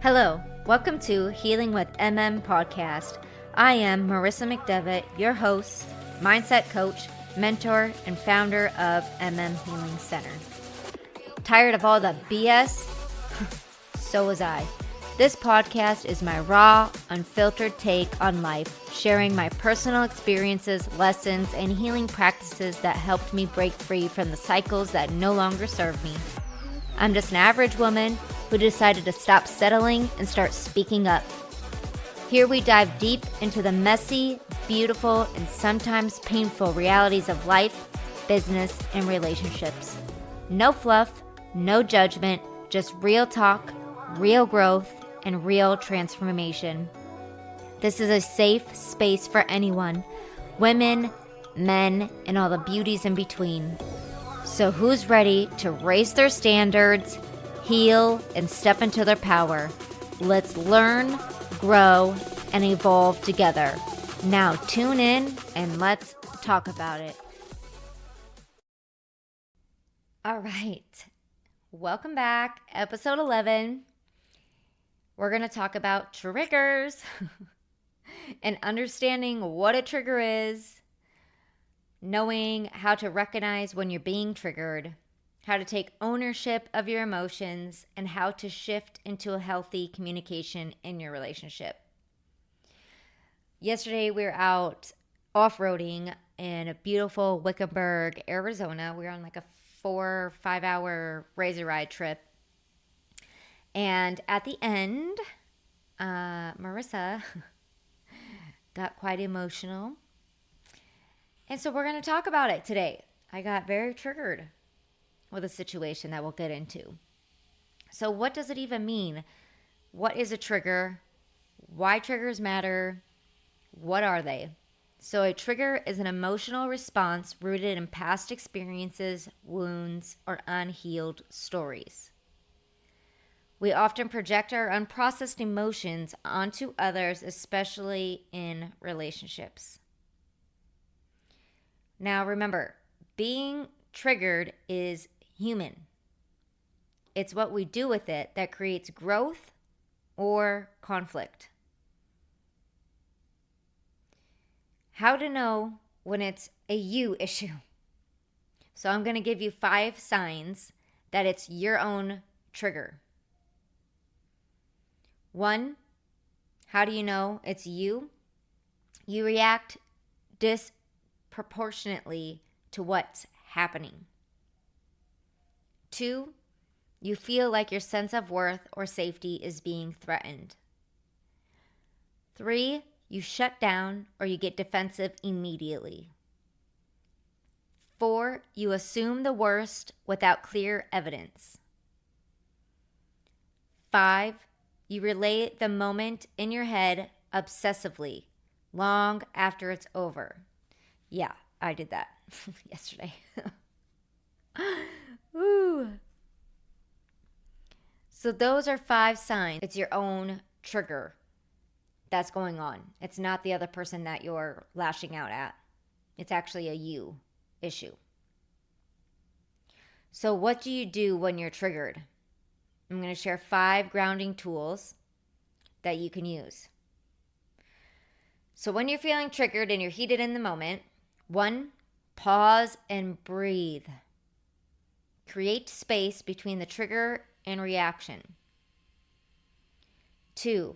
Hello, welcome to Healing with podcast. I am Marissa McDevitt, your host, mindset coach, mentor, and founder of Healing Center. Tired of all the BS? So was I. This podcast is my raw, unfiltered take on life, sharing my personal experiences, lessons, and healing practices that helped me break free from the cycles that no longer serve me. I'm just an average woman who decided to stop settling and start speaking up. Here we dive deep into the messy, beautiful, and sometimes painful realities of life, business, and relationships. No fluff, no judgment, just real talk, real growth, and real transformation. This is a safe space for anyone, women, men, and all the beauties in between. So who's ready to raise their standards, heal, and step into their power? Let's learn, grow, and evolve together. Now tune in and let's talk about it. All right. Welcome back. Episode 11. We're going to talk about triggers and understanding what a trigger is, knowing how to recognize when you're being triggered, how to take ownership of your emotions, and how to shift into a healthy communication in your relationship. Yesterday, we were out off-roading in a beautiful Wickenburg, Arizona. We were on like a 4 or 5 hour razor ride trip. And at the end, Marissa got quite emotional. And so we're going to talk about it today. I got very triggered with a situation that we'll get into. So what does it even mean? What is a trigger? Why triggers matter? What are they? So a trigger is an emotional response rooted in past experiences, wounds, or unhealed stories. We often project our unprocessed emotions onto others, especially in relationships. Now remember, being triggered is human. It's what we do with it that creates growth or conflict. How to know when it's a you issue. So I'm going to give you 5 signs that it's your own trigger. 1, how do you know it's you? You react disproportionately to what's happening. 2, you feel like your sense of worth or safety is being threatened. 3, you shut down or you get defensive immediately. 4, you assume the worst without clear evidence. 5, you relay the moment in your head obsessively, long after it's over. Yeah, I did that yesterday. Ooh. So those are 5 signs. It's your own trigger that's going on. It's not the other person that you're lashing out at. It's actually a you issue. So what do you do when you're triggered? I'm going to share 5 grounding tools that you can use. So when you're feeling triggered and you're heated in the moment, 1, pause and breathe. Create space between the trigger and reaction. 2,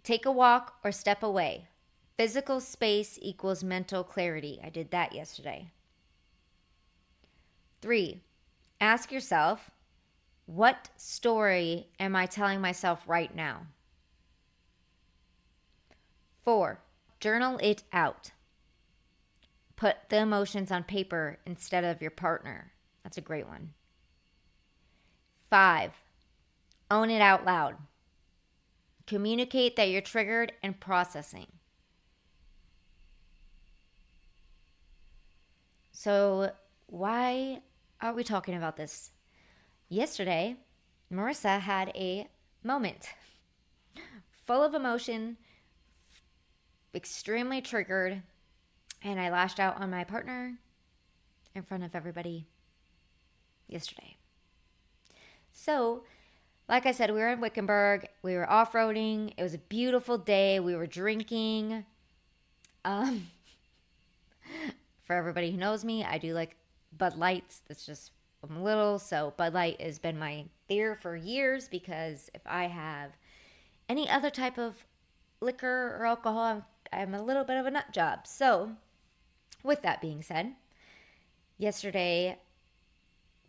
take a walk or step away. Physical space equals mental clarity. I did that yesterday. 3, ask yourself, what story am I telling myself right now? 4, journal it out. Put the emotions on paper instead of your partner. That's a great one. 5, own it out loud. Communicate that you're triggered and processing. So why are we talking about this? Yesterday, Marissa had a moment full of emotion, extremely triggered, and I lashed out on my partner in front of everybody yesterday. So like I said, we were in Wickenburg. We were off-roading. It was a beautiful day. We were drinking. Um, for everybody who knows me, I do like Bud Lights. That's just, I'm little, so Bud Light has been my fear for years, because if I have any other type of liquor or alcohol, I'm a little bit of a nut job. So, with that being said, yesterday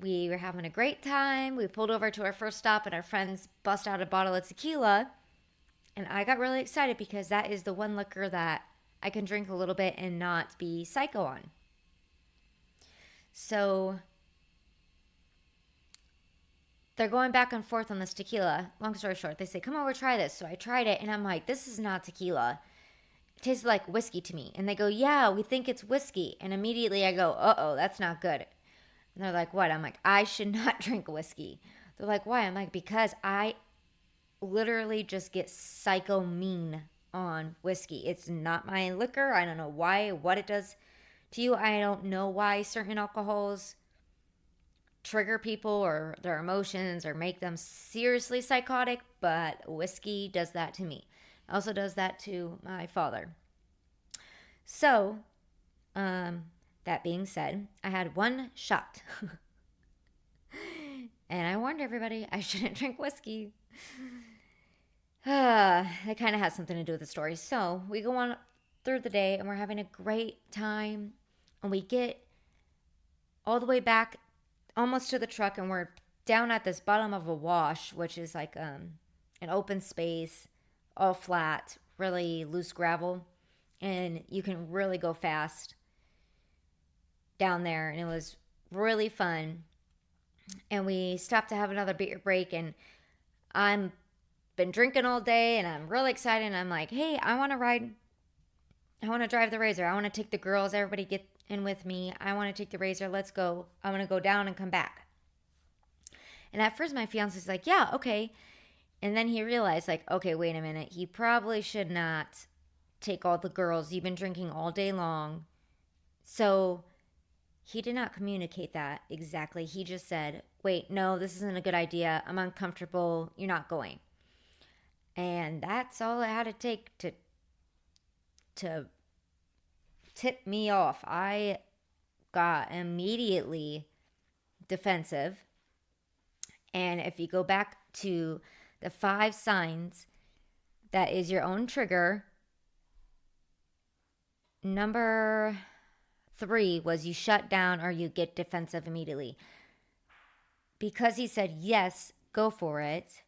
we were having a great time. We pulled over to our first stop, and our friends bust out a bottle of tequila. And I got really excited because that is the one liquor that I can drink a little bit and not be psycho on. So they're going back and forth on this tequila. Long story short, they say, come over, try this. So I tried it, and I'm like, this is not tequila. It tastes like whiskey to me. And they go, yeah, we think it's whiskey. And immediately I go, uh-oh, that's not good. And they're like, what? I'm like, I should not drink whiskey. They're like, why? I'm like, because I literally just get psycho mean on whiskey. It's not my liquor. I don't know why, what it does to you. I don't know why certain alcohols trigger people or their emotions or make them seriously psychotic, but whiskey does that to me. It also does that to my father. So, that being said, I had one shot. And I warned everybody I shouldn't drink whiskey. It kind of has something to do with the story. So we go on through the day, and we're having a great time. And we get all the way back almost to the truck, and we're down at this bottom of a wash, which is like an open space, all flat, really loose gravel. And you can really go fast down there. And it was really fun. And we stopped to have another beer break, and I'm been drinking all day, and I'm really excited, and I'm like, hey, I want to drive the Razor. I want to take the girls, everybody get in with me. I want to take the Razor. Let's go. I want to go down and come back. And at first my fiance's like, yeah, okay. And then he realized, like, okay, wait a minute. He probably should not take all the girls. You've been drinking all day long. So he did not communicate that exactly. He just said, wait, no, this isn't a good idea. I'm uncomfortable. You're not going. And that's all it had to take to tip me off. I got immediately defensive. And if you go back to the 5 signs, that is your own trigger. Number 3 was you shut down or you get defensive immediately. Because he said, yes, go for it.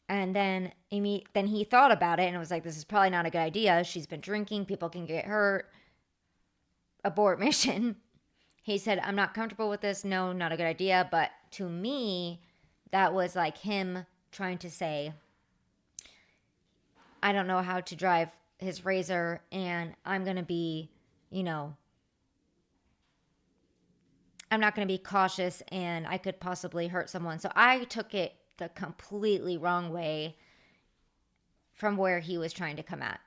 And then he thought about it and was like, this is probably not a good idea. She's been drinking. People can get hurt. Abort mission. He said, I'm not comfortable with this. No, not a good idea. But to me, that was like him trying to say, I don't know how to drive his Razor, and I'm going to be, I'm not going to be cautious, and I could possibly hurt someone. So I took it the completely wrong way from where he was trying to come at.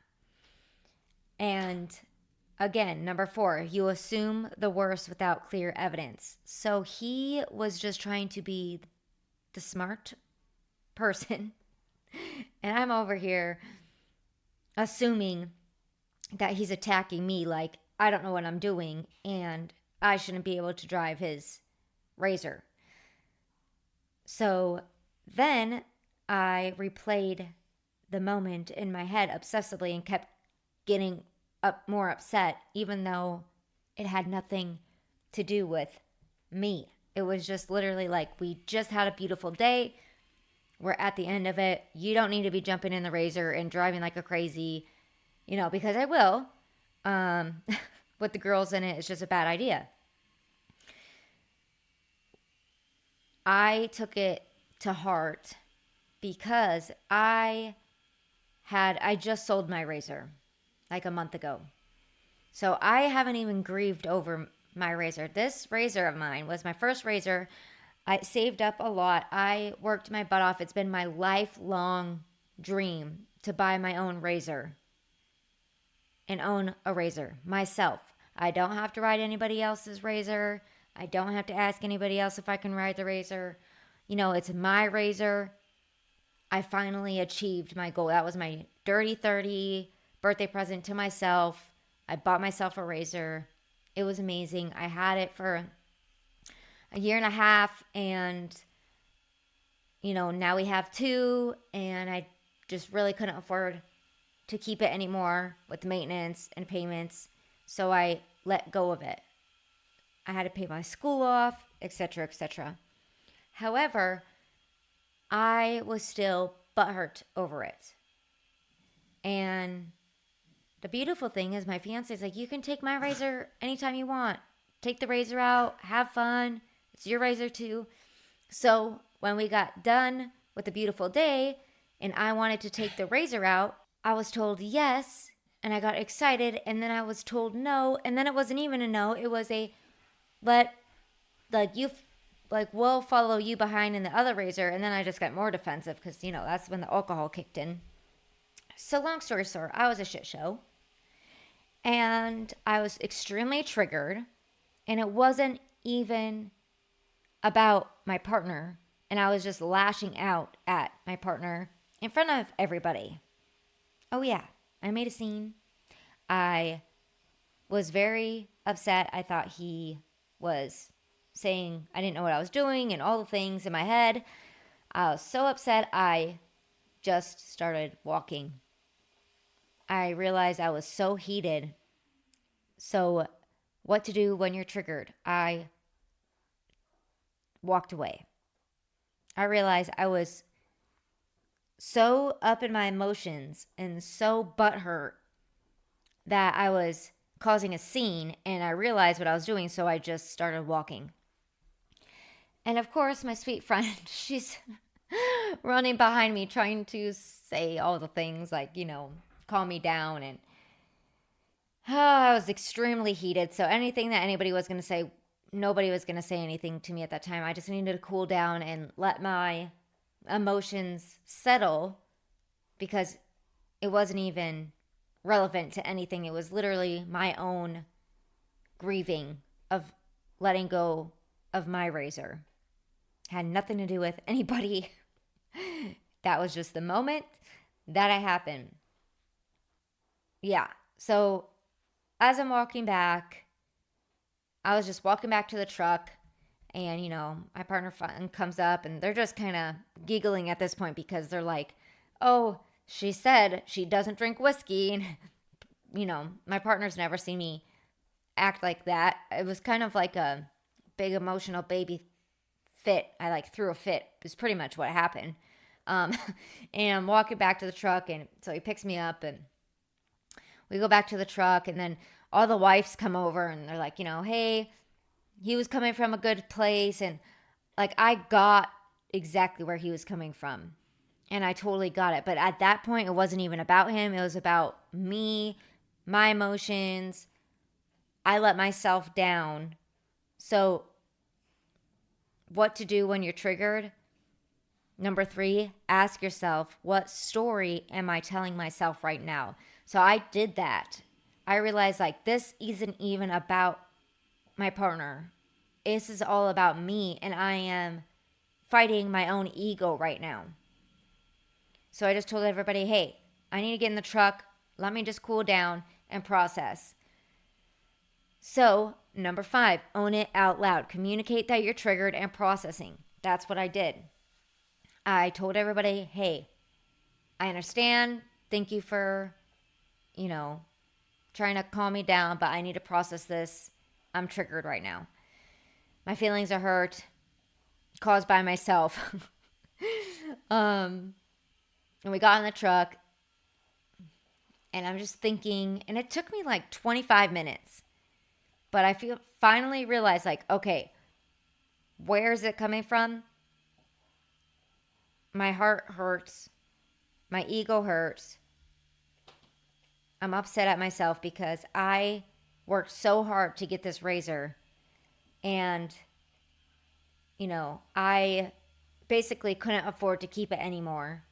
And again, number 4, you assume the worst without clear evidence. So he was just trying to be the smart person. And I'm over here assuming that he's attacking me like I don't know what I'm doing and I shouldn't be able to drive his Razor. So then I replayed the moment in my head obsessively and kept getting more upset, even though it had nothing to do with me. It was just literally like, we just had a beautiful day. We're at the end of it. You don't need to be jumping in the Razor and driving like a crazy, because I will. With the girls in it, it's just a bad idea. I took it to heart because I just sold my Razor like a month ago. So I haven't even grieved over my Razor. This Razor of mine was my first Razor. I saved up a lot. I worked my butt off. It's been my lifelong dream to buy my own Razor and own a Razor myself. I don't have to ride anybody else's Razor. I don't have to ask anybody else if I can ride the Razor. It's my razor. I finally achieved my goal. That was my dirty 30 birthday present to myself. I bought myself a razor. It was amazing. I had it for a year and a half, and now we have two, and I just really couldn't afford to keep it anymore with maintenance and payments. So I let go of it. I had to pay my school off, etc., etc. However, I was still butthurt over it. And the beautiful thing is my fiance is like, you can take my razor anytime you want. Take the razor out, have fun. It's your razor too. So when we got done with the beautiful day and I wanted to take the razor out, I was told yes. And I got excited. And then I was told no. And then it wasn't even a no. It was a we'll follow you behind in the other razor. And then I just got more defensive because, that's when the alcohol kicked in. So long story short, I was a shit show. And I was extremely triggered. And it wasn't even about my partner. And I was just lashing out at my partner in front of everybody. Oh yeah, I made a scene. I was very upset. I thought he was saying I didn't know what I was doing and all the things in my head. I was so upset, I just started walking. I realized I was so heated. So, what to do when you're triggered? I walked away. I realized I was so up in my emotions and so butthurt that I was causing a scene, and I realized what I was doing, so I just started walking. And of course, my sweet friend, she's running behind me trying to say all the things like, calm me down. And I was extremely heated. So anything that anybody was going to say, nobody was going to say anything to me at that time. I just needed to cool down and let my emotions settle because it wasn't even relevant to anything. It was literally my own grieving of letting go of my razor. Had nothing to do with anybody. That was just the moment that it happened. Yeah. So as I'm walking back, I was just walking back to the truck, and my partner comes up, and they're just kind of giggling at this point because they're like, oh, she said she doesn't drink whiskey. And my partner's never seen me act like that. It was kind of like a big emotional baby fit. I threw a fit. It was pretty much what happened. And I'm walking back to the truck, and so he picks me up, and we go back to the truck, and then all the wives come over, and they're like, hey, he was coming from a good place. And I got exactly where he was coming from, and I totally got it. But at that point, it wasn't even about him. It was about me, my emotions. I let myself down. So what to do when you're triggered? Number 3, ask yourself, what story am I telling myself right now? So I did that. I realized this isn't even about my partner. This is all about me, and I am fighting my own ego right now. So I just told everybody, hey, I need to get in the truck. Let me just cool down and process. So, number 5, own it out loud. Communicate that you're triggered and processing. That's what I did. I told everybody, hey, I understand. Thank you for, trying to calm me down, but I need to process this. I'm triggered right now. My feelings are hurt, caused by myself. And we got in the truck, and I'm just thinking, and it took me 25 minutes. But I finally realized, okay, where is it coming from? My heart hurts. My ego hurts. I'm upset at myself because I worked so hard to get this razor. And, I basically couldn't afford to keep it anymore.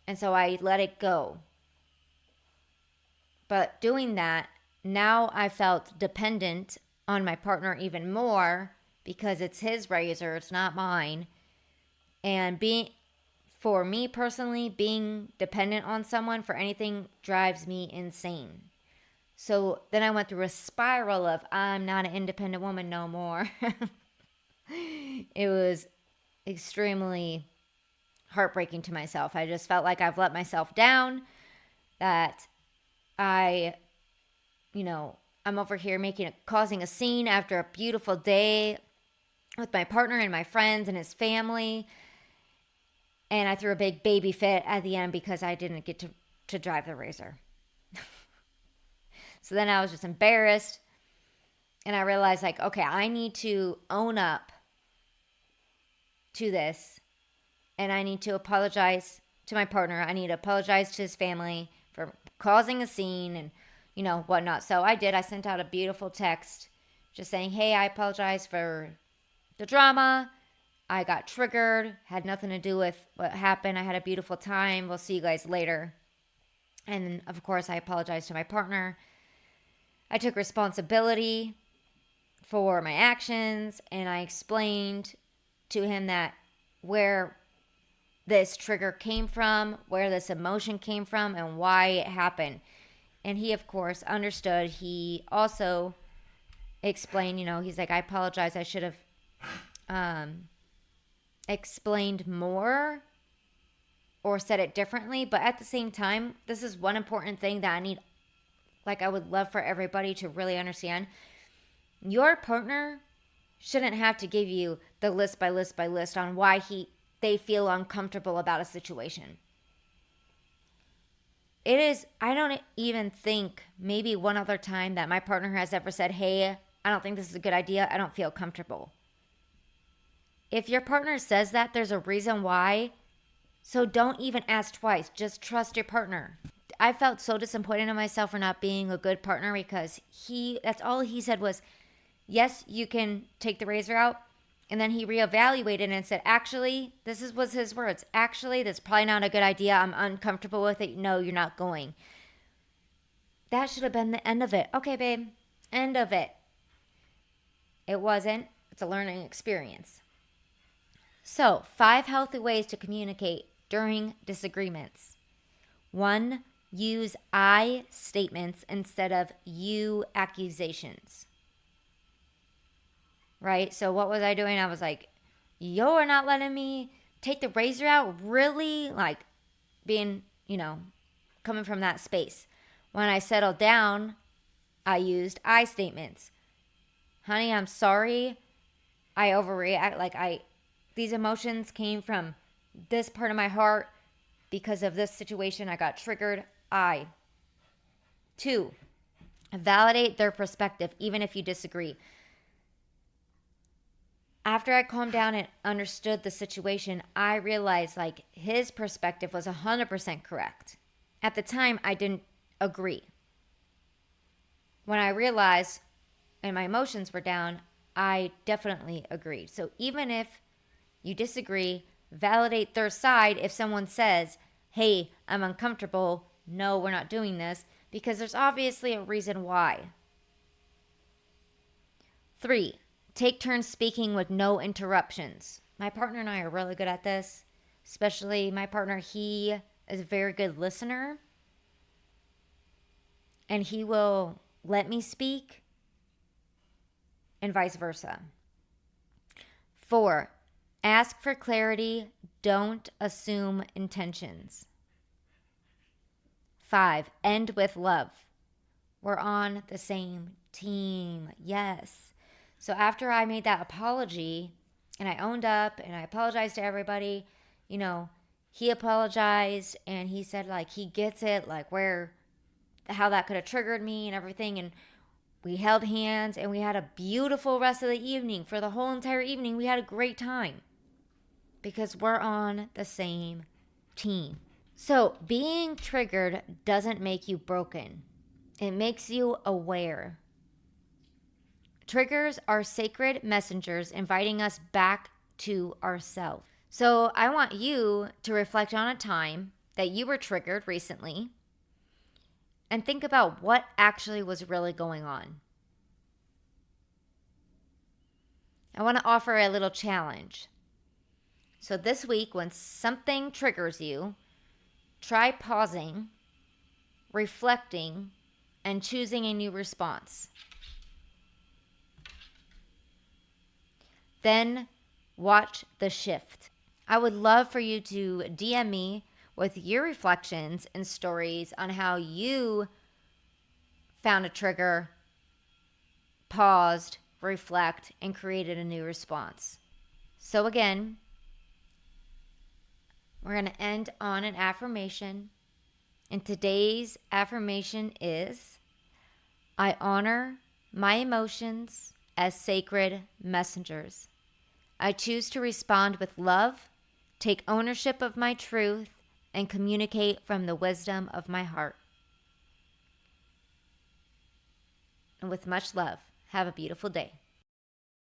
And so I let it go. But doing that, now I felt dependent on my partner even more because it's his razor, it's not mine. And for me personally, being dependent on someone for anything drives me insane. So then I went through a spiral of I'm not an independent woman no more. It was extremely heartbreaking to myself. I just felt like I've let myself down, that I, I'm over here causing a scene after a beautiful day with my partner and my friends and his family. And I threw a big baby fit at the end because I didn't get to drive the Razor. So then I was just embarrassed. And I realized, like, okay, I need to own up to this. And I need to apologize to my partner. I need to apologize to his family for causing a scene and, whatnot. So I did. I sent out a beautiful text just saying, hey, I apologize for the drama. I got triggered. Had nothing to do with what happened. I had a beautiful time. We'll see you guys later. And of course, I apologized to my partner. I took responsibility for my actions, and I explained to him that where this trigger came from, where this emotion came from, and why it happened. And he, of course, understood. He also explained, he's like, I apologize. I should have explained more or said it differently. But at the same time, this is one important thing that I would love for everybody to really understand. Your partner shouldn't have to give you the list by list by list on why they feel uncomfortable about a situation. I don't even think maybe one other time that my partner has ever said, hey, I don't think this is a good idea. I don't feel comfortable. If your partner says that, there's a reason why. So don't even ask twice. Just trust your partner. I felt so disappointed in myself for not being a good partner because that's all he said was, yes, you can take the Razor out. And then he reevaluated and said, actually, was his words. Actually, that's probably not a good idea. I'm uncomfortable with it. No, you're not going. That should have been the end of it. Okay, babe. End of it. It wasn't. It's a learning experience. So, 5 healthy ways to communicate during disagreements. 1, use I statements instead of you accusations. Right? So what was I doing? I was like, you're not letting me take the Razor out? Really? Like being, coming from that space. When I settled down, I used I statements. Honey, I'm sorry. I overreact. These emotions came from this part of my heart because of this situation. I got triggered. 2, validate their perspective, even if you disagree. After I calmed down and understood the situation, I realized his perspective was 100% correct. At the time, I didn't agree. When I realized and my emotions were down, I definitely agreed. So even if you disagree, validate their side. If someone says, hey, I'm uncomfortable, no, we're not doing this, because there's obviously a reason why. 3, take turns speaking with no interruptions. My partner and I are really good at this, especially my partner. He is a very good listener, and he will let me speak and vice versa. 4, ask for clarity. Don't assume intentions. 5, end with love. We're on the same team. Yes. So after I made that apology and I owned up and I apologized to everybody, he apologized and he said he gets it, how that could have triggered me and everything. And we held hands and we had a beautiful rest of the evening. For the whole entire evening, we had a great time because we're on the same team. So being triggered doesn't make you broken. It makes you aware. Triggers are sacred messengers inviting us back to ourselves. So I want you to reflect on a time that you were triggered recently and think about what actually was really going on. I want to offer a little challenge. So this week, when something triggers you, try pausing, reflecting, and choosing a new response. Then watch the shift. I would love for you to DM me with your reflections and stories on how you found a trigger, paused, reflect, and created a new response. So again, we're going to end on an affirmation. And today's affirmation is, I honor my emotions as sacred messengers. I choose to respond with love, take ownership of my truth, and communicate from the wisdom of my heart. And with much love, have a beautiful day.